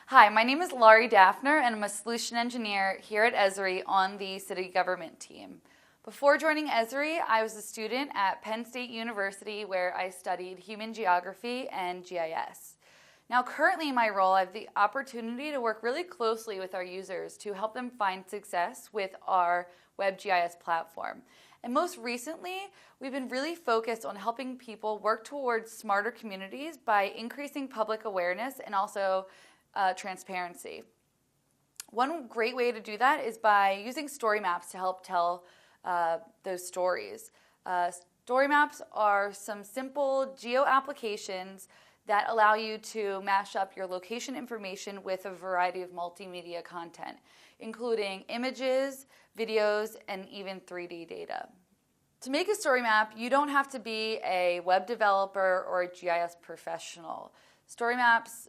Hi, my name is Laurie Daffner, and I'm a solution engineer here at Esri on the city government team. Before joining Esri, I was a student at Penn State University where I studied human geography and GIS. Now, currently in my role, I have the opportunity to work really closely with our users to help them find success with our WebGIS platform. And most recently, we've been really focused on helping people work towards smarter communities by increasing public awareness and also transparency. One great way to do that is by using story maps to help tell those stories. Story maps are some simple geo applications that allow you to mash up your location information with a variety of multimedia content, including images, videos, and even 3D data. To make a story map, you don't have to be a web developer or a GIS professional. Story maps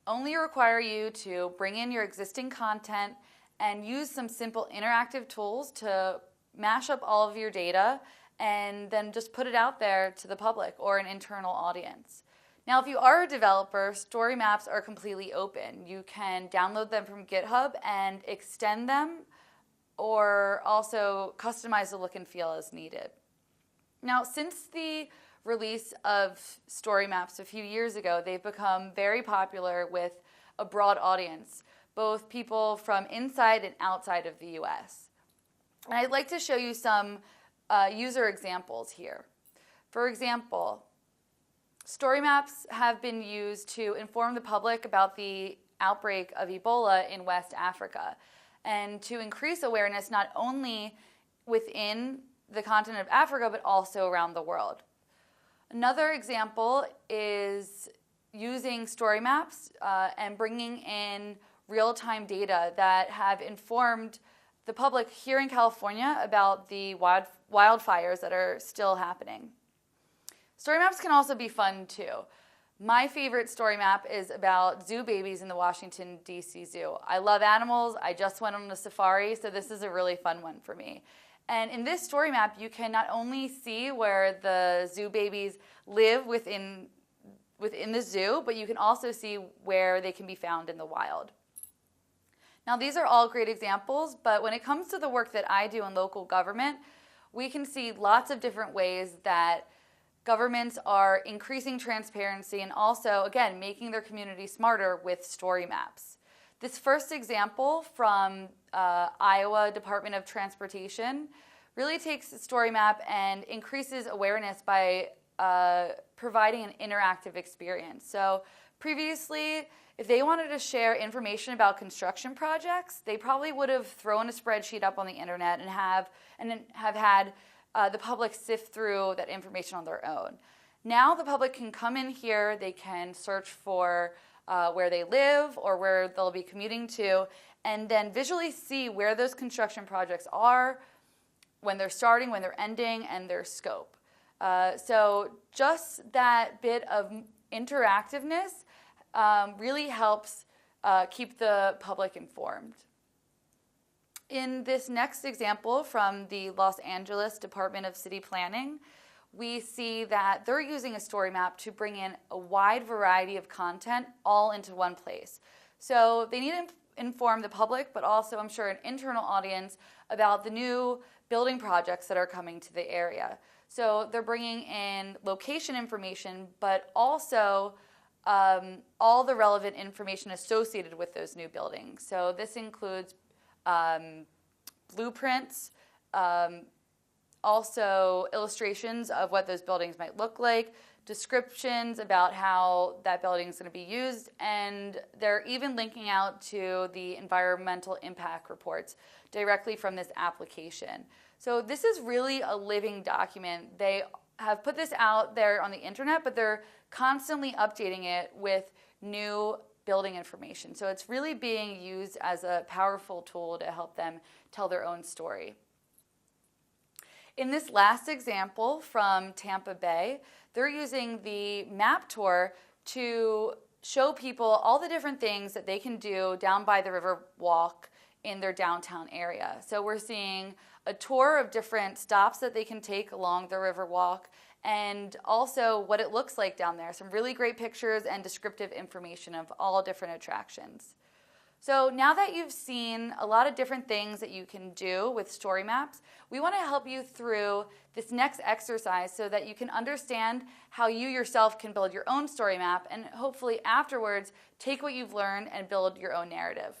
only require you to bring in your existing content and use some simple interactive tools to mash up all of your data and then just put it out there to the public or an internal audience. Now, if you are a developer, story maps are completely open. You can download them from GitHub and extend them or also customize the look and feel as needed. Now, since the release of story maps a few years ago, they've become very popular with a broad audience, both people from inside and outside of the US. And I'd like to show you some user examples here. For example, story maps have been used to inform the public about the outbreak of Ebola in West Africa and to increase awareness not only within the continent of Africa but also around the world. Another example is using story maps and bringing in real-time data that have informed the public here in California about the wildfires that are still happening. Story maps can also be fun too. My favorite story map is about zoo babies in the Washington, D.C. Zoo. I love animals. I just went on a safari, so this is a really fun one for me. And in this story map, you can not only see where the zoo babies live within the zoo, but you can also see where they can be found in the wild. Now, these are all great examples, but when it comes to the work that I do in local government, we can see lots of different ways that governments are increasing transparency and also, again, making their community smarter with story maps. This first example from Iowa Department of Transportation really takes the story map and increases awareness by providing an interactive experience. So previously, if they wanted to share information about construction projects, they probably would have thrown a spreadsheet up on the internet and have had the public sift through that information on their own. Now the public can come in here, they can search for where they live or where they'll be commuting to, and then visually see where those construction projects are, when they're starting, when they're ending, and their scope. So just that bit of interactiveness really helps keep the public informed. In this next example from the Los Angeles Department of City Planning, we see that they're using a story map to bring in a wide variety of content all into one place. So they need to inform the public, but also, I'm sure, an internal audience about the new building projects that are coming to the area. So they're bringing in location information, but also all the relevant information associated with those new buildings. So this includes blueprints, also illustrations of what those buildings might look like, descriptions about how that building is going to be used, and they're even linking out to the environmental impact reports directly from this application. So this is really a living document. They have put this out there on the internet, but they're constantly updating it with new building information. So it's really being used as a powerful tool to help them tell their own story. In this last example from Tampa Bay, they're using the map tour to show people all the different things that they can do down by the river walk in their downtown area. So we're seeing a tour of different stops that they can take along the river walk and also what it looks like down there. Some really great pictures and descriptive information of all different attractions. So now that you've seen a lot of different things that you can do with story maps, we want to help you through this next exercise so that you can understand how you yourself can build your own story map and hopefully afterwards take what you've learned and build your own narrative.